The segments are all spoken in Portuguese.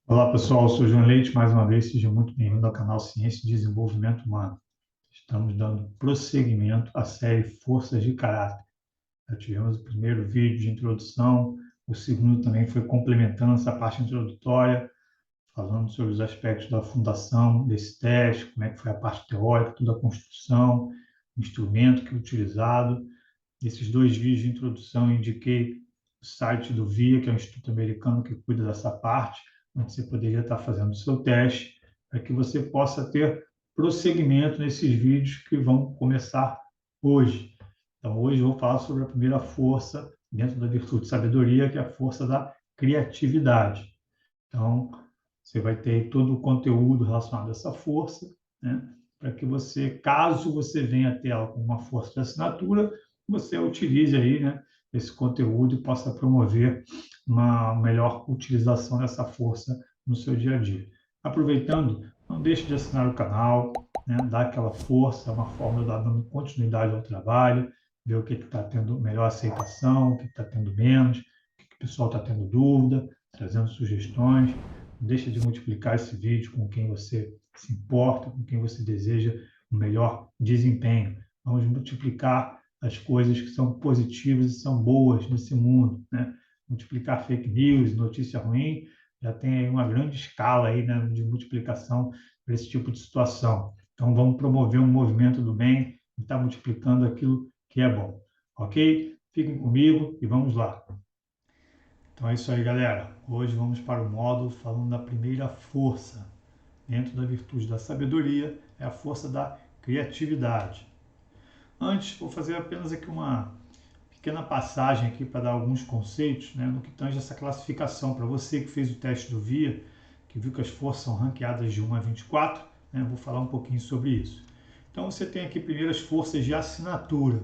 Olá pessoal, eu sou o João Leite, mais uma vez, seja muito bem-vindo ao canal Ciência e Desenvolvimento Humano. Estamos dando prosseguimento à série Forças de Caráter. Já tivemos o primeiro vídeo de introdução, o segundo também foi complementando essa parte introdutória, falando sobre os aspectos da fundação desse teste, como é que foi a parte teórica, toda a construção, o instrumento que é utilizado. Nesses dois vídeos de introdução, eu indiquei o site do VIA, que é o Instituto Americano que cuida dessa parte, onde você poderia estar fazendo o seu teste, para que você possa ter prosseguimento nesses vídeos que vão começar hoje. Então, hoje eu vou falar sobre a primeira força dentro da virtude de sabedoria, que é a força da criatividade. Então, você vai ter todo o conteúdo relacionado a essa força, né? Para que você, caso você venha a ter ela como uma força de assinatura, você utilize aí, né, esse conteúdo e possa promover uma melhor utilização dessa força no seu dia a dia. Aproveitando, não deixe de assinar o canal, né, dar aquela força, uma forma de dar dando continuidade ao trabalho, ver o que está tendo melhor aceitação, o que está tendo menos, o que o pessoal está tendo dúvida, trazendo sugestões. Não deixa de multiplicar esse vídeo com quem você se importa, com quem você deseja um melhor desempenho. Vamos multiplicar as coisas que são positivas e são boas nesse mundo, né? Multiplicar fake news, notícia ruim, já tem aí uma grande escala aí, né, de multiplicação para esse tipo de situação. Então vamos promover um movimento do bem e estar multiplicando aquilo que é bom, ok? Fiquem comigo e vamos lá. Então é isso aí, galera. Hoje vamos para o módulo falando da primeira força. Dentro da virtude da sabedoria, é a força da criatividade. Antes, vou fazer apenas aqui uma pequena passagem aqui para dar alguns conceitos, né, no que tange essa classificação. Para você que fez o teste do VIA, que viu que as forças são ranqueadas de 1 a 24, né, vou falar um pouquinho sobre isso. Então você tem aqui primeiro as forças de assinatura.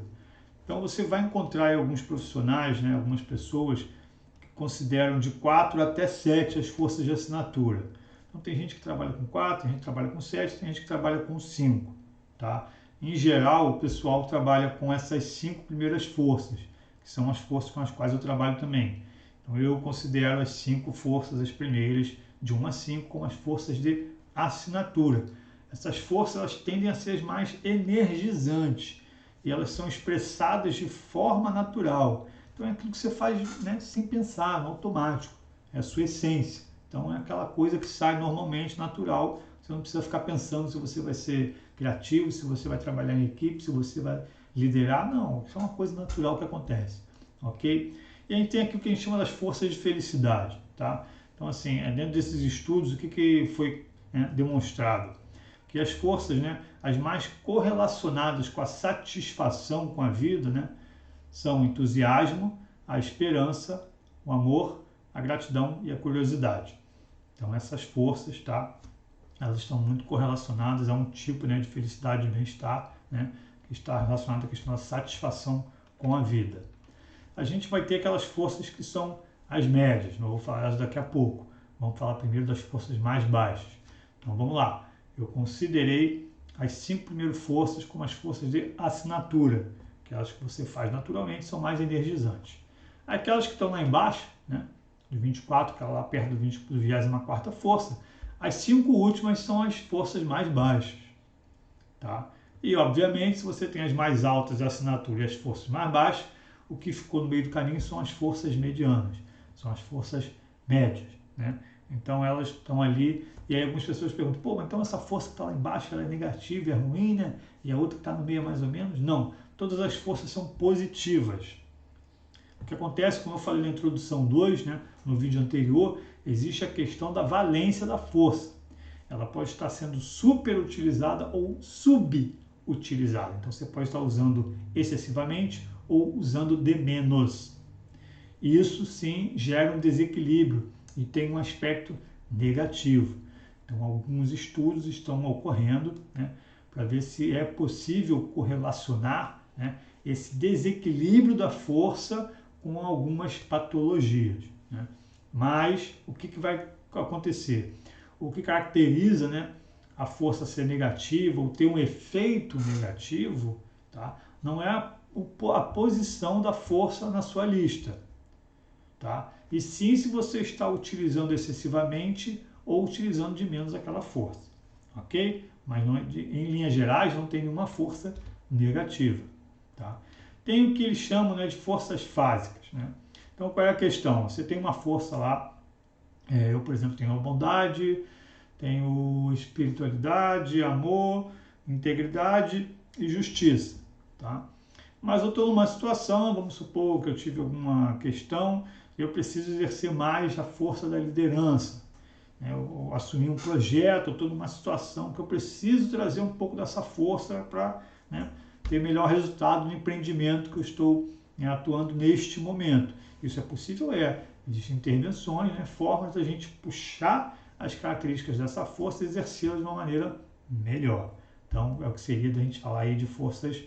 Então você vai encontrar aí alguns profissionais, né, algumas pessoas consideram de 4 até 7 as forças de assinatura. Então tem gente que trabalha com 4, tem gente que trabalha com 7, tem gente que trabalha com 5. Tá? Em geral, o pessoal trabalha com essas 5 primeiras forças, que são as forças com as quais eu trabalho também. Então eu considero as 5 forças, as primeiras, de 1 a 5, como as forças de assinatura. Essas forças elas tendem a ser as mais energizantes e elas são expressadas de forma natural. Então é aquilo que você faz, né, sem pensar, no automático. É a sua essência. Então é aquela coisa que sai normalmente, natural. Você não precisa ficar pensando se você vai ser criativo, se você vai trabalhar em equipe, se você vai liderar. Não, isso é uma coisa natural que acontece. Ok? E a gente tem aqui o que a gente chama das forças de felicidade. Tá? Então, assim, dentro desses estudos, o que foi demonstrado? Que as forças, né, as mais correlacionadas com a satisfação com a vida, né, são o entusiasmo, a esperança, o amor, a gratidão e a curiosidade. Então essas forças, tá? Elas estão muito correlacionadas a um tipo, né, de felicidade e bem-estar, né, que está relacionado à questão da satisfação com a vida. A gente vai ter aquelas forças que são as médias, não vou falar elas daqui a pouco. Vamos falar primeiro das forças mais baixas. Então vamos lá. Eu considerei as 5 primeiras forças como as forças de assinatura, aquelas que você faz naturalmente são mais energizantes. Aquelas que estão lá embaixo, né, de 24, que é lá perto do 24ª força, as 5 últimas são as forças mais baixas. Tá? E, obviamente, se você tem as mais altas de assinatura e as forças mais baixas, o que ficou no meio do caminho são as forças medianas, são as forças médias. Né? Então, elas estão ali, e aí algumas pessoas perguntam, pô, mas então essa força que está lá embaixo ela é negativa, é ruim, né? E a outra que está no meio é mais ou menos? Não, todas as forças são positivas. O que acontece, como eu falei na introdução 2, né, no vídeo anterior, existe a questão da valência da força. Ela pode estar sendo superutilizada ou subutilizada. Então você pode estar usando excessivamente ou usando de menos. Isso sim gera um desequilíbrio e tem um aspecto negativo. Então alguns estudos estão ocorrendo, né, para ver se é possível correlacionar, né, esse desequilíbrio da força com algumas patologias. Né? Mas o que vai acontecer? O que caracteriza, né, a força ser negativa ou ter um efeito negativo, tá? Não é a posição da força na sua lista, tá? E sim se você está utilizando excessivamente ou utilizando de menos aquela força, ok? Mas não, em linhas gerais não tem nenhuma força negativa, tá? Tem o que eles chamam, né, de forças fásicas, né? Então qual é a questão? Você tem uma força lá, eu por exemplo tenho a bondade, tenho espiritualidade, amor, integridade e justiça, tá? Mas eu estou numa situação, vamos supor que eu tive alguma questão, eu preciso exercer mais a força da liderança, né? Eu assumi um projeto, eu estou numa situação que eu preciso trazer um pouco dessa força para, né, ter melhor resultado no empreendimento que eu estou, né, atuando neste momento. Isso é possível? Existem intervenções, né, formas da gente puxar as características dessa força e exercê-las de uma maneira melhor. Então, é o que seria da gente falar aí de forças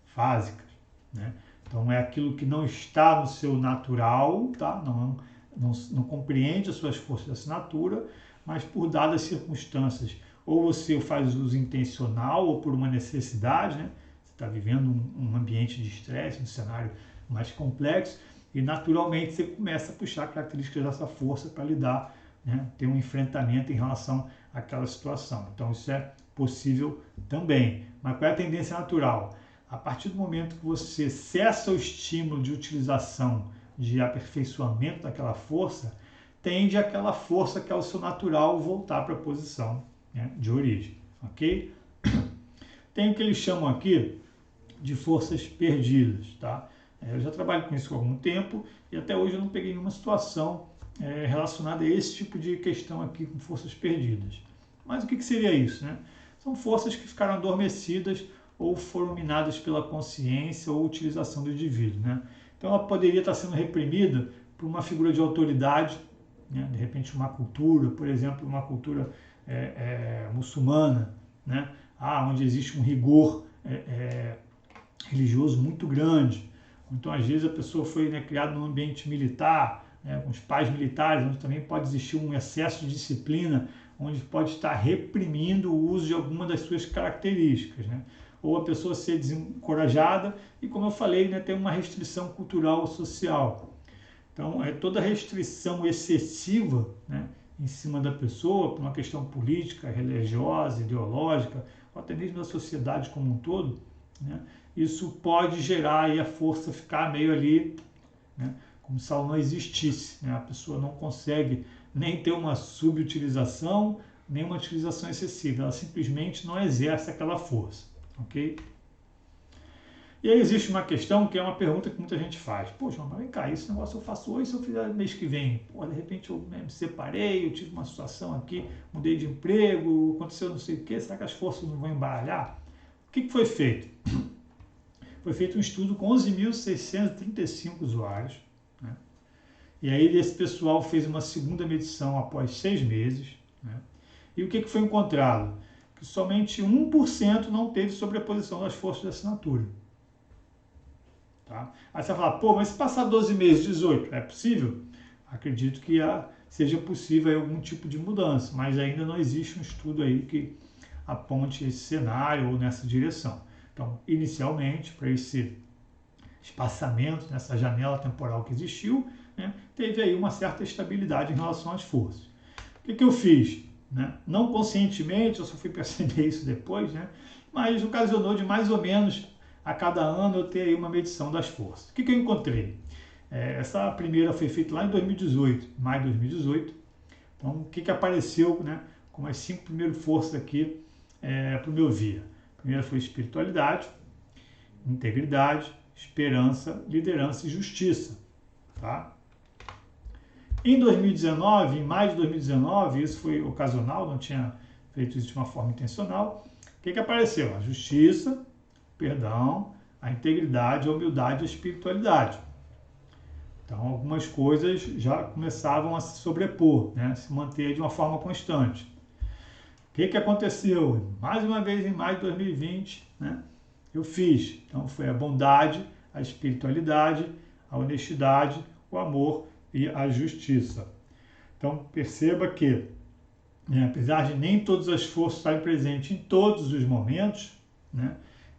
fásicas, né? Então, é aquilo que não está no seu natural, tá? Não compreende as suas forças de assinatura, mas por dadas circunstâncias, ou você faz uso intencional ou por uma necessidade, né? Você está vivendo um ambiente de estresse, um cenário mais complexo, e naturalmente você começa a puxar características dessa força para lidar, né? Ter um enfrentamento em relação àquela situação. Então isso é possível também. Mas qual é a tendência natural? A partir do momento que você cessa o estímulo de utilização, de aperfeiçoamento daquela força, tende aquela força que é o seu natural voltar para a posição, né, de origem, ok? Tem o que eles chamam aqui de forças perdidas, tá? Eu já trabalho com isso há algum tempo e até hoje eu não peguei nenhuma situação relacionada a esse tipo de questão aqui com forças perdidas. Mas o que seria isso, né? São forças que ficaram adormecidas ou foram minadas pela consciência ou utilização do indivíduo, né? Então ela poderia estar sendo reprimida por uma figura de autoridade, né? De repente uma cultura, por exemplo, uma cultura muçulmana, né? Onde existe um rigor religioso muito grande. Então, às vezes, a pessoa foi, né, criada num ambiente militar, né, com os pais militares, onde também pode existir um excesso de disciplina, onde pode estar reprimindo o uso de alguma das suas características, né? Ou a pessoa ser desencorajada e, como eu falei, né, ter uma restrição cultural ou social. Então, toda restrição excessiva, né, em cima da pessoa, por uma questão política, religiosa, ideológica, ou até mesmo da sociedade como um todo, né, isso pode gerar aí a força ficar meio ali, né, como se ela não existisse, né? A pessoa não consegue nem ter uma subutilização, nem uma utilização excessiva, ela simplesmente não exerce aquela força, ok? E aí existe uma questão que é uma pergunta que muita gente faz. Poxa, mas vem cá, esse negócio eu faço hoje, se eu fizer mês que vem? Pô, de repente eu me separei, eu tive uma situação aqui, mudei de emprego, aconteceu não sei o quê, será que as forças não vão embaralhar? O que foi feito? Foi feito um estudo com 11.635 usuários, né? E aí esse pessoal fez uma segunda medição após 6 meses, né? E o que foi encontrado? Que somente 1% não teve sobreposição das forças de assinatura. Tá? Aí você vai falar, pô, mas se passar 12 meses, 18, é possível? Acredito que seja possível algum tipo de mudança, mas ainda não existe um estudo aí que aponte esse cenário ou nessa direção. Então, inicialmente, para esse espaçamento, nessa janela temporal que existiu, né, teve aí uma certa estabilidade em relação às forças. O que eu fiz? Né? Não conscientemente, eu só fui perceber isso depois, né? Mas ocasionou de mais ou menos a cada ano eu ter aí uma medição das forças. O que eu encontrei? Essa primeira foi feita lá em 2018, maio de 2018. Então, o que apareceu, né, como as 5 primeiras forças aqui para o meu via? Primeiro foi espiritualidade, integridade, esperança, liderança e justiça. Tá? Em 2019, em maio de 2019, isso foi ocasional, não tinha feito isso de uma forma intencional. O que apareceu? A justiça, perdão, a integridade, a humildade e a espiritualidade. Então, algumas coisas já começavam a se sobrepor, né? Se manter de uma forma constante. O que aconteceu? Mais uma vez, em maio de 2020, né, eu fiz. Então, foi a bondade, a espiritualidade, a honestidade, o amor e a justiça. Então, perceba que, né, apesar de nem todas as forças estarem presentes em todos os momentos, né,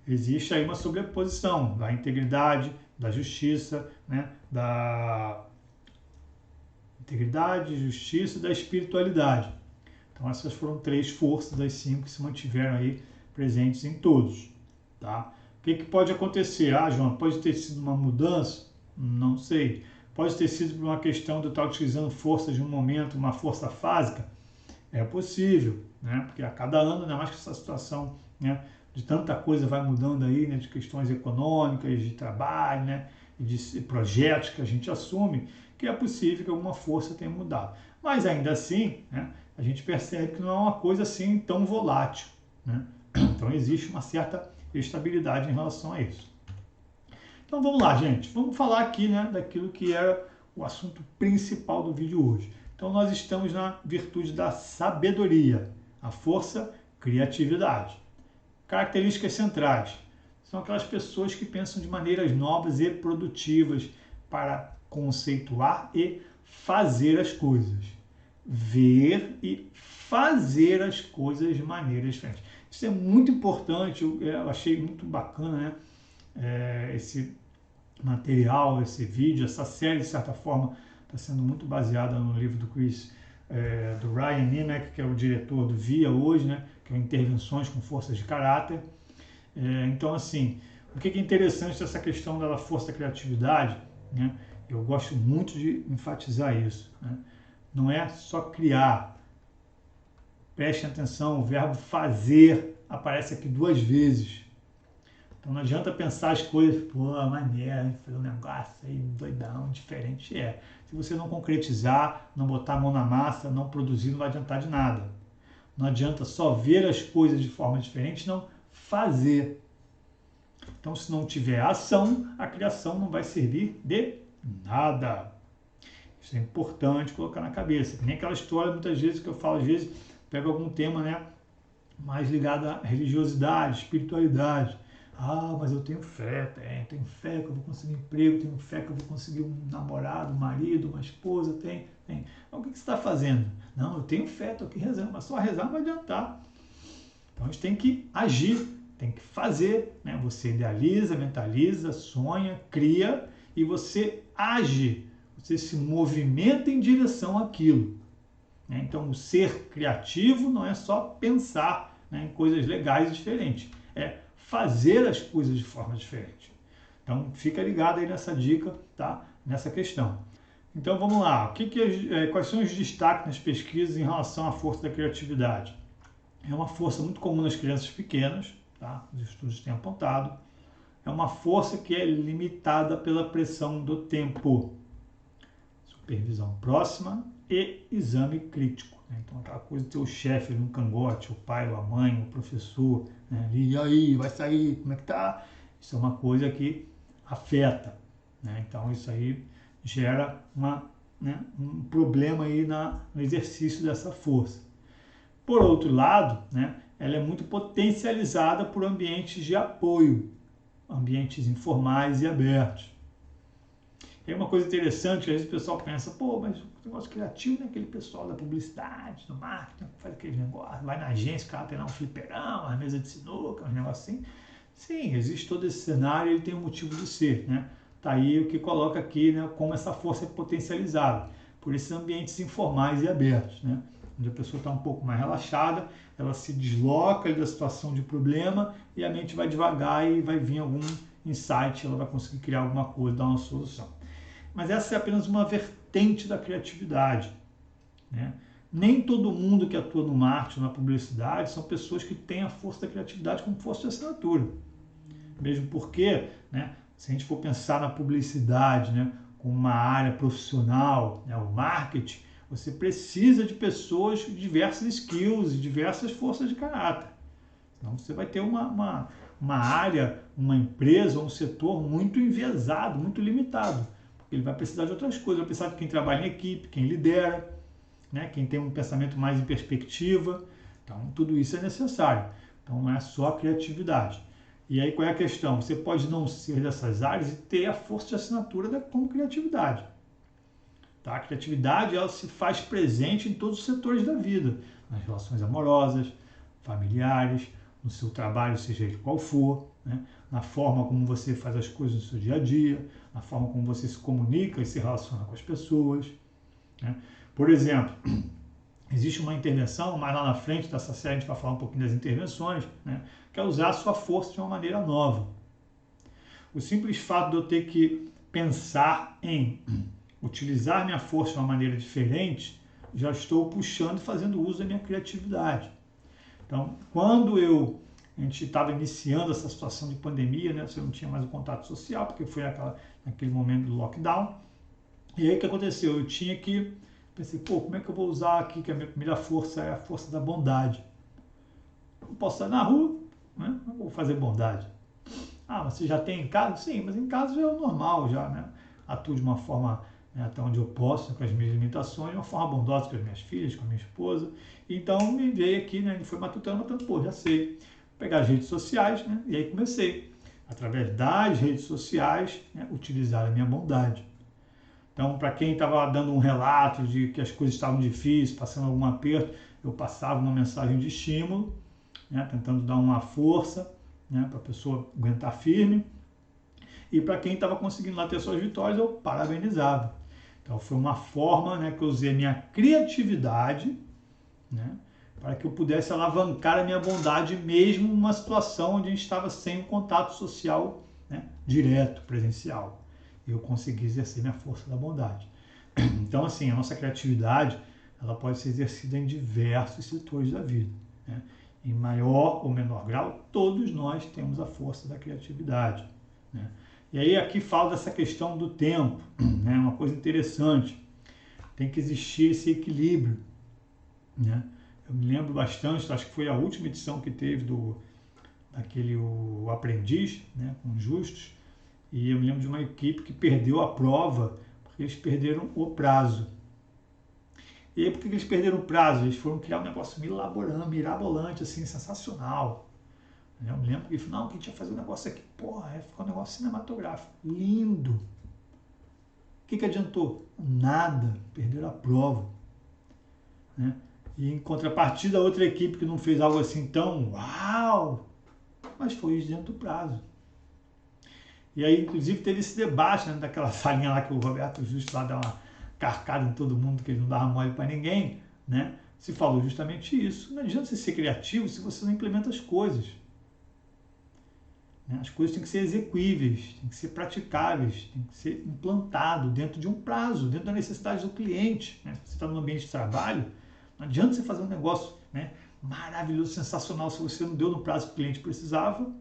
existe aí uma sobreposição da integridade, da justiça, né, da integridade, justiça e da espiritualidade. Então essas foram 3 forças das 5 que se mantiveram aí presentes em todos, tá? O que pode acontecer? Ah, João, pode ter sido uma mudança? Não sei. Pode ter sido por uma questão de eu estar utilizando força de um momento, uma força fásica? É possível, né? Porque a cada ano, ainda mais que essa situação, né, de tanta coisa vai mudando aí, né, de questões econômicas, de trabalho, né, e de projetos que a gente assume, que é possível que alguma força tenha mudado. Mas ainda assim, né, a gente percebe que não é uma coisa assim tão volátil, né? Então existe uma certa estabilidade em relação a isso. Então vamos lá, gente. Vamos falar aqui, né, daquilo que era o assunto principal do vídeo hoje. Então nós estamos na virtude da sabedoria, a força, criatividade. Características centrais. São aquelas pessoas que pensam de maneiras novas e produtivas para conceituar e fazer as coisas. Ver e fazer as coisas de maneiras diferentes. Isso é muito importante, eu achei muito bacana, né? Esse material, esse vídeo, essa série, de certa forma, está sendo muito baseada no livro do do Ryan Nimek, que é o diretor do VIA hoje, né, que é Intervenções com Forças de Caráter. Então, assim, o que é interessante dessa questão da força da criatividade, né, eu gosto muito de enfatizar isso, né, não é só criar. Prestem atenção, o verbo fazer aparece aqui 2 vezes. Então não adianta pensar as coisas, pô, maneiro, fazer um negócio aí doidão, diferente. Se você não concretizar, não botar a mão na massa, não produzir, não vai adiantar de nada. Não adianta só ver as coisas de forma diferente, não fazer. Então se não tiver ação, a criação não vai servir de nada. Isso é importante colocar na cabeça. Que nem aquela história, muitas vezes, que eu falo, às vezes, pego algum tema, né, mais ligado à religiosidade, espiritualidade. Ah, mas eu tenho fé, tenho fé que eu vou conseguir emprego, tenho fé que eu vou conseguir um namorado, um marido, uma esposa, tem. Mas o que você está fazendo? Não, eu tenho fé, estou aqui rezando, mas só rezar não vai adiantar. Então a gente tem que agir, tem que fazer, né? Você idealiza, mentaliza, sonha, cria e você age, você se movimenta em direção àquilo. Né? Então o ser criativo não é só pensar, né, em coisas legais e diferentes, é fazer as coisas de forma diferente. Então, fica ligado aí nessa dica, tá? Nessa questão. Então, vamos lá. Quais são os destaques nas pesquisas em relação à força da criatividade? É uma força muito comum nas crianças pequenas, tá? Os estudos têm apontado. É uma força que é limitada pela pressão do tempo. Supervisão próxima e exame crítico. Então, aquela coisa de ter o chefe no cangote, o pai, a mãe, o professor, né, ali, e aí, vai sair, como é que tá? Isso é uma coisa que afeta, né? Então, isso aí gera um problema aí no exercício dessa força. Por outro lado, né, ela é muito potencializada por ambientes de apoio, ambientes informais e abertos. Tem uma coisa interessante, às vezes o pessoal pensa, pô, mas o negócio criativo, né? Aquele pessoal da publicidade, do marketing, que faz aquele negócio, vai na agência, o cara tem lá um fliperão, uma mesa de sinuca, um negócio assim. Sim, existe todo esse cenário e ele tem um motivo de ser, né? Tá aí o que coloca aqui, né, como essa força é potencializada por esses ambientes informais e abertos, né? Onde a pessoa está um pouco mais relaxada, ela se desloca da situação de problema e a mente vai devagar e vai vir algum insight, ela vai conseguir criar alguma coisa, dar uma solução. Mas essa é apenas uma vertente da criatividade, né? Nem todo mundo que atua no marketing, na publicidade, são pessoas que têm a força da criatividade como força de assinatura. Mesmo porque, né, se a gente for pensar na publicidade, né, como uma área profissional, né, o marketing, você precisa de pessoas de diversas skills e diversas forças de caráter. Senão você vai ter uma área, uma empresa, um setor muito enviesado, muito limitado. Ele vai precisar de outras coisas, vai precisar de quem trabalha em equipe, quem lidera, né? Quem tem um pensamento mais em perspectiva. Então, tudo isso é necessário. Então, não é só a criatividade. E aí, qual é a questão? Você pode não ser dessas áreas e ter a força de assinatura como criatividade. Tá? A criatividade, ela se faz presente em todos os setores da vida, nas relações amorosas, familiares, no seu trabalho, seja ele qual for, né? Na forma como você faz as coisas no seu dia a dia, na forma como você se comunica e se relaciona com as pessoas, né? Por exemplo, existe uma intervenção, mas lá na frente dessa série a gente vai falar um pouquinho das intervenções, né? Que é usar a sua força de uma maneira nova. O simples fato de eu ter que pensar em utilizar minha força de uma maneira diferente, já estou puxando e fazendo uso da minha criatividade. Então, quando a gente estava iniciando essa situação de pandemia, né, você não tinha mais o contato social, porque foi naquele momento do lockdown. E aí o que aconteceu? Pensei, como é que eu vou usar aqui, que a minha primeira força é a força da bondade? Eu posso estar na rua, né? Eu vou fazer bondade. Ah, mas você já tem em casa? Sim, mas em casa já é o normal, já, né? Atuo de uma forma, né, até onde eu posso, com as minhas limitações, de uma forma bondosa com as minhas filhas, com a minha esposa. Então, me veio aqui, né? Ele foi matutando, já sei. Vou pegar as redes sociais, né? E aí comecei, através das redes sociais, né, utilizar a minha bondade. Então, para quem estava dando um relato de que as coisas estavam difíceis, passando algum aperto, eu passava uma mensagem de estímulo, né, tentando dar uma força, né, para a pessoa aguentar firme. E para quem estava conseguindo lá ter suas vitórias, eu parabenizava. Então, foi uma forma, né, que eu usei a minha criatividade, né, para que eu pudesse alavancar a minha bondade mesmo numa situação onde a gente estava sem um contato social, né, direto, presencial. Eu consegui exercer minha força da bondade. Então, assim, a nossa criatividade, ela pode ser exercida em diversos setores da vida, né? Em maior ou menor grau, todos nós temos a força da criatividade, né? E aí aqui falo dessa questão do tempo, né? Uma coisa interessante, tem que existir esse equilíbrio, né? Eu me lembro bastante, acho que foi a última edição que teve daquele o Aprendiz, né? Com Justus, e eu me lembro de uma equipe que perdeu a prova porque eles perderam o prazo. E aí, por que eles perderam o prazo? Eles foram criar um negócio mirabolante, assim, sensacional. Eu me lembro que ele falou, não, que a gente ia fazer um negócio aqui, porra, ficou um negócio cinematográfico, lindo. O que adiantou? Nada, perderam a prova, né? E em contrapartida, a outra equipe que não fez algo assim tão uau, mas foi isso dentro do prazo. E aí, inclusive, teve esse debate, né, daquela salinha lá que o Roberto Justo lá dá uma carcada em todo mundo, que ele não dava mole para ninguém, né? Se falou justamente isso. Não adianta você ser criativo se você não implementa as coisas. As coisas têm que ser execuíveis, têm que ser praticáveis, têm que ser implantado dentro de um prazo, dentro da necessidade do cliente, né? Se você está no ambiente de trabalho, não adianta você fazer um negócio, né, maravilhoso, sensacional, se você não deu no prazo que o cliente precisava,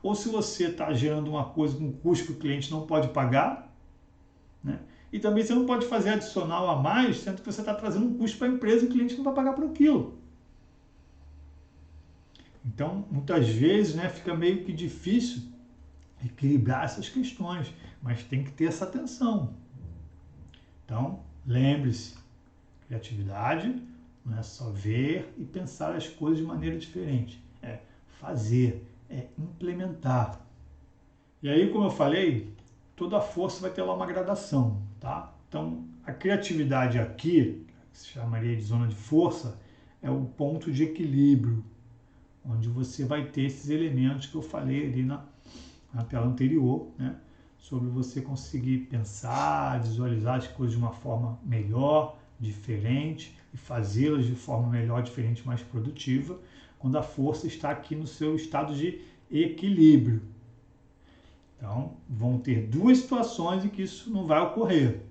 ou se você está gerando uma coisa com um custo que o cliente não pode pagar, né? E também você não pode fazer adicional a mais, sendo que você está trazendo um custo para a empresa e o cliente não vai pagar por aquilo. Então, muitas vezes, né, fica meio que difícil equilibrar essas questões, mas tem que ter essa atenção. Então, lembre-se, criatividade não é só ver e pensar as coisas de maneira diferente, é fazer, é implementar. E aí, como eu falei, toda força vai ter lá uma gradação, tá? Então, a criatividade aqui, que se chamaria de zona de força, é o ponto de equilíbrio, onde você vai ter esses elementos que eu falei ali na tela anterior, né? Sobre você conseguir pensar, visualizar as coisas de uma forma melhor, diferente, e fazê-las de forma melhor, diferente, mais produtiva, quando a força está aqui no seu estado de equilíbrio. Então, vão ter duas situações em que isso não vai ocorrer.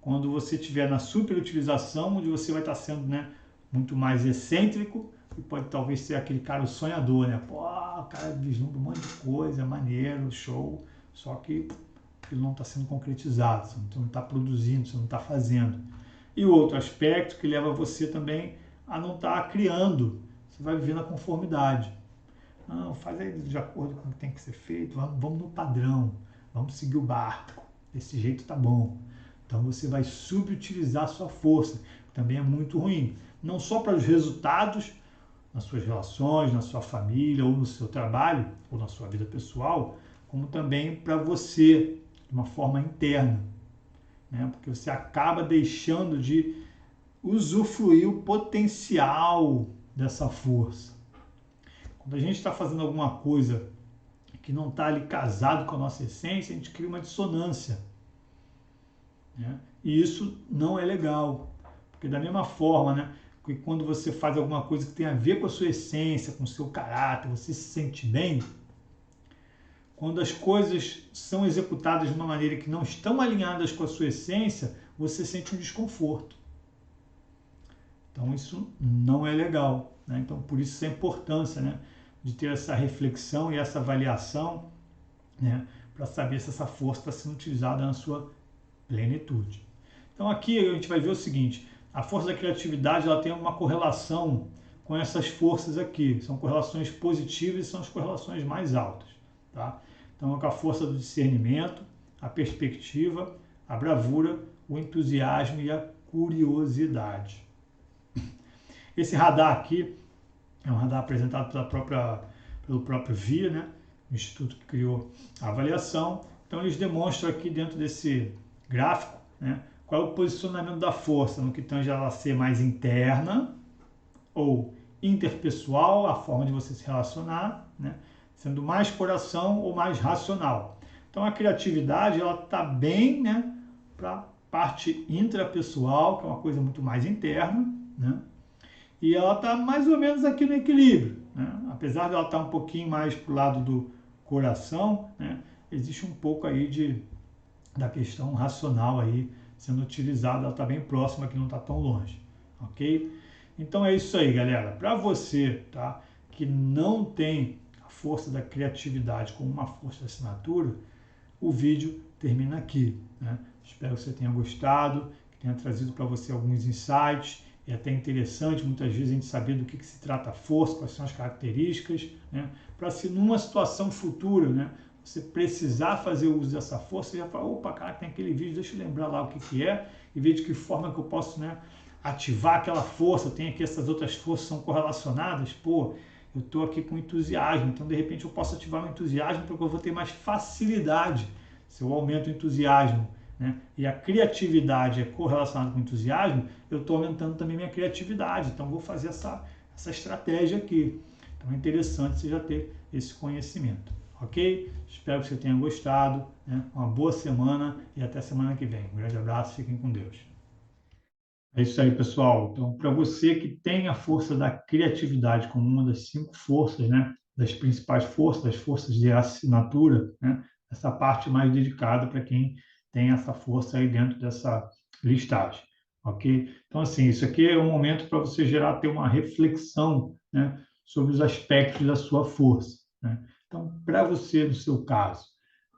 Quando você estiver na superutilização, onde você vai estar sendo, né, muito mais excêntrico, e pode talvez ser aquele cara sonhador, né? Pô, o cara vislumbra um monte de coisa, maneiro, show, só que ele não está sendo concretizado, você não está produzindo, você não está fazendo. E o outro aspecto que leva você também a não estar criando, você vai viver na conformidade. Não, faz aí de acordo com o que tem que ser feito, vamos no padrão, vamos seguir o barco, desse jeito tá bom. Então você vai subutilizar a sua força, que também é muito ruim. Não só para os resultados nas suas relações, na sua família, ou no seu trabalho, ou na sua vida pessoal, como também para você, de uma forma interna, né? Porque você acaba deixando de usufruir o potencial dessa força. Quando a gente está fazendo alguma coisa que não está ali casado com a nossa essência, a gente cria uma dissonância, né? E isso não é legal, porque da mesma forma, né, que quando você faz alguma coisa que tem a ver com a sua essência, com o seu caráter, você se sente bem, quando as coisas são executadas de uma maneira que não estão alinhadas com a sua essência, você sente um desconforto. Então isso não é legal, né? Então por isso a importância, né, de ter essa reflexão e essa avaliação, né, para saber se essa força está sendo utilizada na sua plenitude. Então aqui a gente vai ver o seguinte: a força da criatividade ela tem uma correlação com essas forças aqui, são correlações positivas e são as correlações mais altas, tá? Então com a força do discernimento, a perspectiva, a bravura, o entusiasmo e a curiosidade. Esse radar aqui é um radar apresentado pelo próprio VIA, né? O instituto que criou a avaliação. Então eles demonstram aqui dentro desse gráfico, né, qual é o posicionamento da força no que tange ela ser mais interna ou interpessoal, a forma de você se relacionar, né, sendo mais coração ou mais racional. Então a criatividade ela está bem, né, para a parte intrapessoal, que é uma coisa muito mais interna, né, e ela está mais ou menos aqui no equilíbrio, né? Apesar de ela estar um pouquinho mais para o lado do coração, né, existe um pouco aí da questão racional aí sendo utilizada, ela está bem próxima, que não está tão longe, ok? Então é isso aí, galera. Para você, tá, que não tem a força da criatividade como uma força de assinatura, o vídeo termina aqui, né? Espero que você tenha gostado, que tenha trazido para você alguns insights. É até interessante, muitas vezes, a gente saber do que se trata a força, quais são as características, né? Para se numa situação futura, né, você precisar fazer uso dessa força, você já fala, opa, cara, tem aquele vídeo, deixa eu lembrar lá o que é, e ver de que forma que eu posso, né, ativar aquela força. Tem aqui essas outras forças que são correlacionadas, pô, eu estou aqui com entusiasmo, então de repente eu posso ativar o entusiasmo porque eu vou ter mais facilidade. Se eu aumento o entusiasmo, né, e a criatividade é correlacionada com o entusiasmo, eu estou aumentando também minha criatividade. Então vou fazer essa estratégia aqui. Então é interessante você já ter esse conhecimento, ok? Espero que você tenha gostado, né? Uma boa semana e até semana que vem. Um grande abraço, fiquem com Deus. É isso aí, pessoal. Então, para você que tem a força da criatividade como uma das 5 forças, né, das principais forças, das forças de assinatura, né, essa parte mais dedicada para quem tem essa força aí dentro dessa listagem, ok? Então, assim, isso aqui é um momento para você ter uma reflexão, né, sobre os aspectos da sua força, né? Então, para você, no seu caso,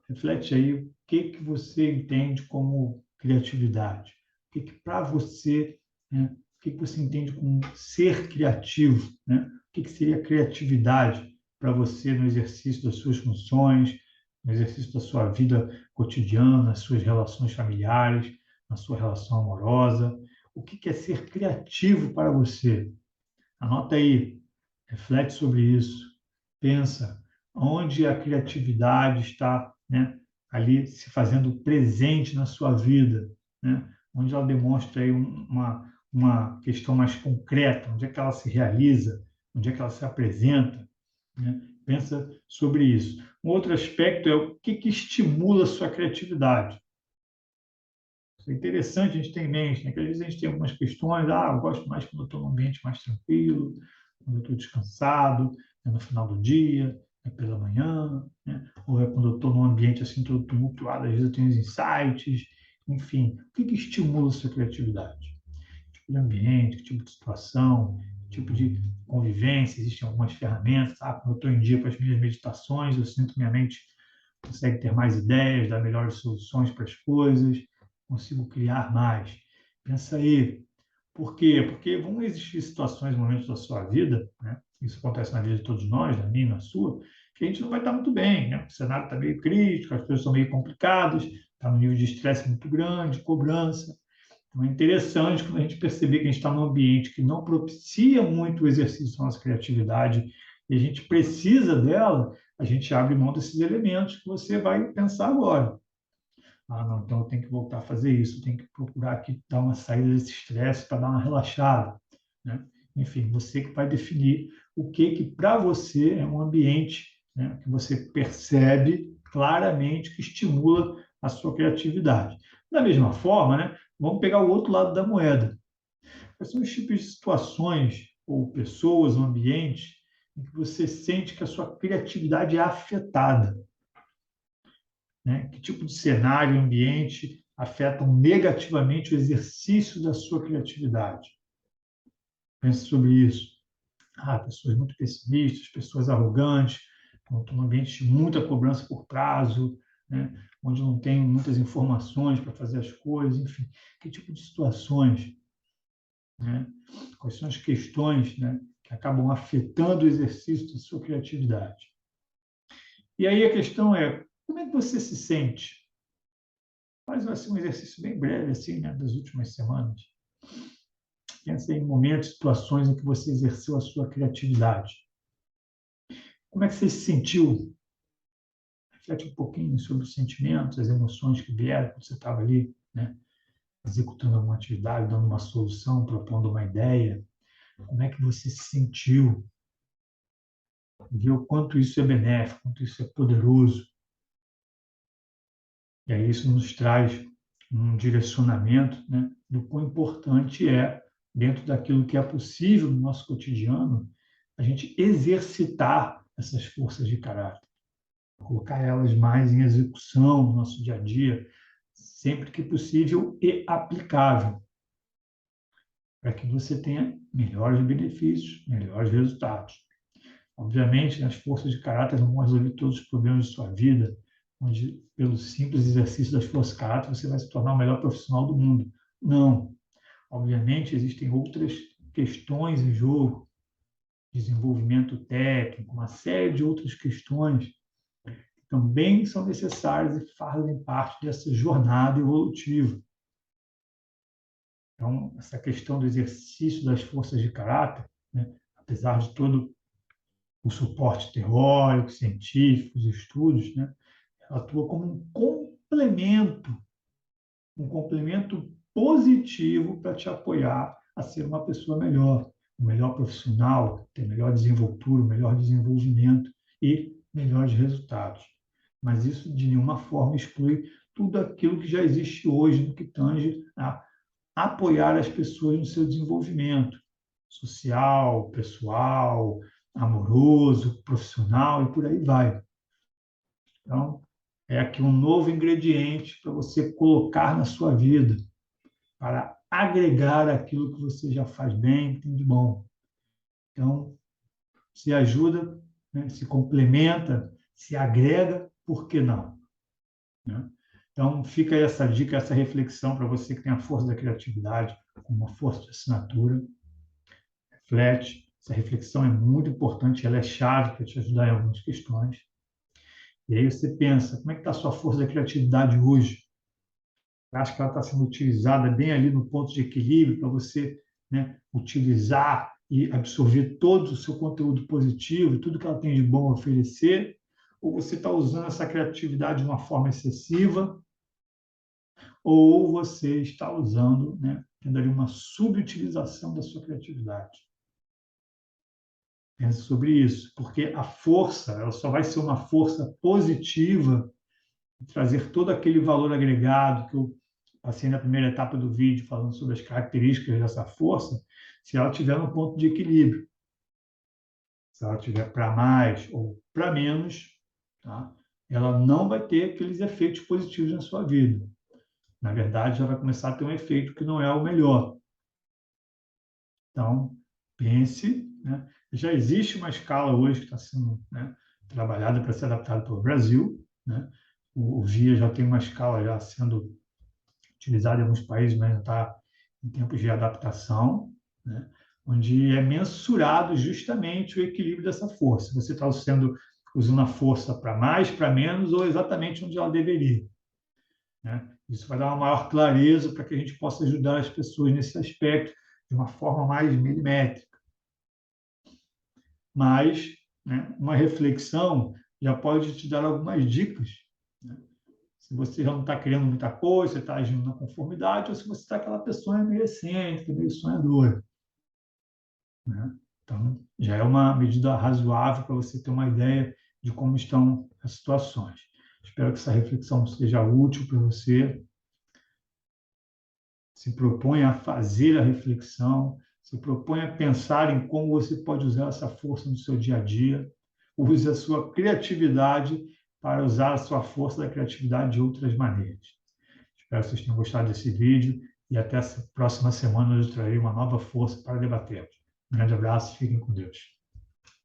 reflete aí o que você entende como criatividade. O que para você, né, o que você entende como ser criativo, né? O que seria criatividade para você no exercício das suas funções, no exercício da sua vida cotidiana, nas suas relações familiares, na sua relação amorosa. O que é ser criativo para você? Anota aí, reflete sobre isso, pensa onde a criatividade está, né, ali se fazendo presente na sua vida, né, onde ela demonstra aí uma questão mais concreta, onde é que ela se realiza, onde é que ela se apresenta, né? Pensa sobre isso. Um outro aspecto é o que estimula a sua criatividade. Isso é interessante a gente ter em mente, né? Que às vezes a gente tem algumas questões, eu gosto mais quando eu estou num ambiente mais tranquilo, quando eu estou descansado, né, no final do dia, né, pela manhã, né? Ou é quando eu estou num ambiente assim todo tumultuado, às vezes eu tenho os insights, enfim. O que estimula a sua criatividade? Que tipo de ambiente, que tipo de situação, que tipo de convivência, existem algumas ferramentas, quando eu estou em dia com as minhas meditações, eu sinto que minha mente consegue ter mais ideias, dar melhores soluções para as coisas, consigo criar mais. Pensa aí. Por quê? Porque vão existir situações, momentos da sua vida, né? Isso acontece na vida de todos nós, na minha e na sua, que a gente não vai estar muito bem, né? O cenário está meio crítico, as coisas são meio complicadas, está um nível de estresse muito grande, cobrança. Então é interessante quando a gente perceber que a gente está num ambiente que não propicia muito o exercício da nossa criatividade e a gente precisa dela, a gente abre mão desses elementos que você vai pensar agora. Não, então eu tenho que voltar a fazer isso, eu tenho que procurar aqui dar uma saída desse estresse para dar uma relaxada, né? Enfim, você que vai definir o que para você é um ambiente, né, que você percebe claramente que estimula a sua criatividade. Da mesma forma, né, vamos pegar o outro lado da moeda. Quais são os tipos de situações ou pessoas, ou ambientes em que você sente que a sua criatividade é afetada, né? Que tipo de cenário e ambiente afetam negativamente o exercício da sua criatividade? Pense sobre isso. Pessoas muito pessimistas, pessoas arrogantes, um ambiente de muita cobrança por prazo, né? Onde não tem muitas informações para fazer as coisas, enfim. Que tipo de situações, né? Quais são as questões, né, que acabam afetando o exercício da sua criatividade? E aí a questão é, como é que você se sente? Faz assim, um exercício bem breve, assim, né, das últimas semanas. Pensa em momentos, situações em que você exerceu a sua criatividade. Como é que você se sentiu? Reflete um pouquinho sobre os sentimentos, as emoções que vieram quando você estava ali, né, executando alguma atividade, dando uma solução, propondo uma ideia. Como é que você se sentiu? Ver o quanto isso é benéfico, quanto isso é poderoso. E aí isso nos traz um direcionamento, né, do quão importante é, dentro daquilo que é possível no nosso cotidiano, a gente exercitar essas forças de caráter, colocar elas mais em execução no nosso dia a dia, sempre que possível e aplicável, para que você tenha melhores benefícios, melhores resultados. Obviamente, as forças de caráter não vão resolver todos os problemas de sua vida, onde, pelo simples exercício das forças de caráter, você vai se tornar o melhor profissional do mundo. Não. Obviamente, existem outras questões em jogo, desenvolvimento técnico, uma série de outras questões que também são necessárias e fazem parte dessa jornada evolutiva. Então, essa questão do exercício das forças de caráter, né, apesar de todo o suporte teórico, científico, os estudos, né, ela atua como um complemento positivo para te apoiar a ser uma pessoa melhor, um melhor profissional, ter melhor desenvoltura, melhor desenvolvimento e melhores resultados. Mas isso de nenhuma forma exclui tudo aquilo que já existe hoje no que tange a apoiar as pessoas no seu desenvolvimento social, pessoal, amoroso, profissional e por aí vai. Então, é aqui um novo ingrediente para você colocar na sua vida, para agregar aquilo que você já faz bem, que tem de bom. Então, se ajuda, né, se complementa, se agrega, por que não? Né? Então, fica aí essa dica, essa reflexão para você que tem a força da criatividade como uma força de assinatura. Reflete. Essa reflexão é muito importante, ela é chave para te ajudar em algumas questões. E aí você pensa, como é que está a sua força da criatividade hoje? Eu acho que ela está sendo utilizada bem ali no ponto de equilíbrio para você, né, utilizar e absorver todo o seu conteúdo positivo, tudo que ela tem de bom a oferecer, ou você está usando essa criatividade de uma forma excessiva, ou você está usando, né, tendo ali uma subutilização da sua criatividade. Pense sobre isso, porque a força, ela só vai ser uma força positiva, trazer todo aquele valor agregado que eu passei na primeira etapa do vídeo, falando sobre as características dessa força, se ela estiver no ponto de equilíbrio. Se ela estiver para mais ou para menos, tá? Ela não vai ter aqueles efeitos positivos na sua vida. Na verdade, já vai começar a ter um efeito que não é o melhor. Então, pense, né? Já existe uma escala hoje que está sendo, né, trabalhada para ser adaptada para o Brasil, né? O VIA já tem uma escala já sendo utilizada em alguns países, mas ainda está em tempos de adaptação, né? Onde é mensurado justamente o equilíbrio dessa força. Você está usando a força para mais, para menos, ou exatamente onde ela deveria, né? Isso vai dar uma maior clareza para que a gente possa ajudar as pessoas nesse aspecto de uma forma mais milimétrica. Mas, né, uma reflexão já pode te dar algumas dicas, né? Se você já não está querendo muita coisa, você está agindo na conformidade, ou se você está aquela pessoa meio excêntrica, meio sonhadora, né? Então, já é uma medida razoável para você ter uma ideia de como estão as situações. Espero que essa reflexão seja útil para você. se propõe a fazer a reflexão, se propõe a pensar em como você pode usar essa força no seu dia a dia. Use a sua criatividade para usar a sua força da criatividade de outras maneiras. Espero que vocês tenham gostado desse vídeo e até a próxima semana eu trarei uma nova força para debatermos. Um grande abraço, fiquem com Deus.